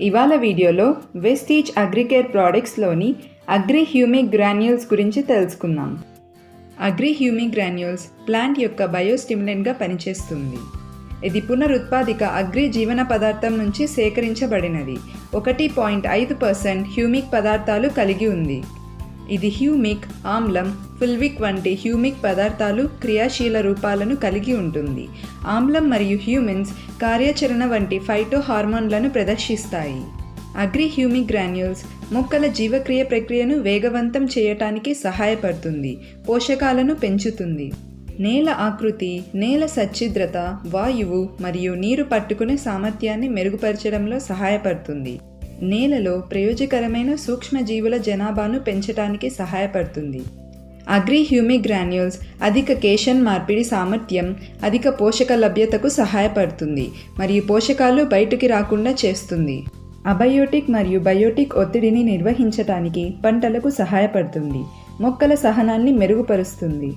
ఇవాళ వీడియోలో Vestige Agricare ప్రోడక్ట్స్లోని అగ్రి హ్యూమిక్ గ్రాన్యూల్స్ గురించి తెలుసుకుందాం. అగ్రి హ్యూమిక్ గ్రాన్యూల్స్ ప్లాంట్ యొక్క బయోస్టిమ్యులెంట్గా పనిచేస్తుంది. ఇది పునరుత్పాదిక అగ్రి జీవన పదార్థం నుంచి సేకరించబడినది. 1.5% హ్యూమిక్ పదార్థాలు కలిగి ఉంది. ఇది హ్యూమిక్, ఆమ్లం, ఫుల్విక్ వంటి హ్యూమిక్ పదార్థాలు క్రియాశీల రూపాలను కలిగి ఉంటుంది. ఆమ్లం మరియు హ్యూమిన్స్ కార్యాచరణ వంటి ఫైటో హార్మోన్లను ప్రదర్శిస్తాయి. అగ్రి హ్యూమిక్ గ్రాన్యూల్స్ మొక్కల జీవక్రియ ప్రక్రియను వేగవంతం చేయటానికి సహాయపడుతుంది, పోషకాలను పెంచుతుంది. నేల ఆకృతి, నేల సచ్ఛిద్రత, వాయువు మరియు నీరు పట్టుకునే సామర్థ్యాన్ని మెరుగుపరచడంలో సహాయపడుతుంది. నేలలో ప్రయోజకరమైన సూక్ష్మజీవుల జనాభాను పెంచడానికి సహాయపడుతుంది. అగ్రి హ్యూమిక్ గ్రాన్యూల్స్ అధిక కేషన్ మార్పిడి సామర్థ్యం, అధిక పోషక లభ్యతకు సహాయపడుతుంది మరియు పోషకాలు బయటికి రాకుండా చేస్తుంది. అబయోటిక్ మరియు బయోటిక్ ఒత్తిడిని నిర్వహించడానికి పంటలకు సహాయపడుతుంది. మొక్కల సహనాన్ని మెరుగుపరుస్తుంది.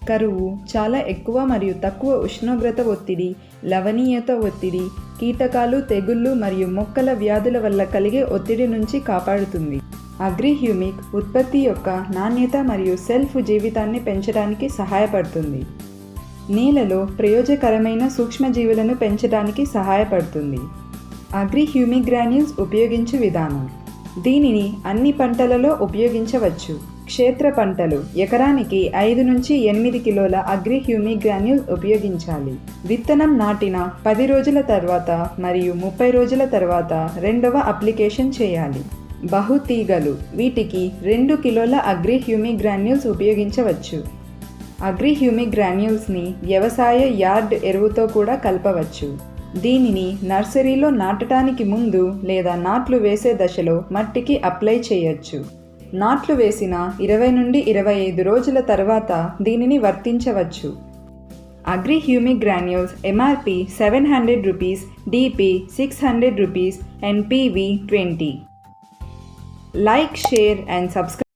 కరువు, చాలా ఎక్కువ మరియు తక్కువ ఉష్ణోగ్రత ఒత్తిడి, లవణీయత ఒత్తిడి, కీటకాలు, తెగుళ్ళు మరియు మొక్కల వ్యాధుల వల్ల కలిగే ఒత్తిడి నుంచి కాపాడుతుంది. అగ్రి హ్యూమిక్ ఉత్పత్తి యొక్క నాణ్యత మరియు సెల్ఫ్ జీవితాన్ని పెంచడానికి సహాయపడుతుంది. నేలలో ప్రయోజకరమైన సూక్ష్మజీవులను పెంచడానికి సహాయపడుతుంది. అగ్రి హ్యూమిక్ గ్రాన్యూల్స్ ఉపయోగించే విధానం. దీనిని అన్ని పంటలలో ఉపయోగించవచ్చు. క్షేత్ర పంటలు ఎకరానికి 5 నుంచి 8 కిలోల అగ్రి హ్యూమిక్ గ్రాన్యూల్స్ ఉపయోగించాలి. విత్తనం నాటిన 10 రోజుల తర్వాత మరియు 30 రోజుల తర్వాత రెండవ అప్లికేషన్ చేయాలి. బహుతీగలు, వీటికి 2 కిలోల అగ్రి హ్యూమిక్ గ్రాన్యూల్స్ ఉపయోగించవచ్చు. అగ్రి హ్యూమిక్ గ్రాన్యూల్స్ని వ్యవసాయ యార్డ్ ఎరువుతో కూడా కలపవచ్చు. దీనిని నర్సరీలో నాటడానికి ముందు లేదా నాట్లు వేసే దశలో మట్టికి అప్లై చేయొచ్చు. నాట్లు వేసిన 20 నుండి 25 రోజుల తర్వాత దీనిని వర్తించవచ్చు. Agri humic granules MRP ₹700, DP ₹600, NPV 20. Like, share and subscribe.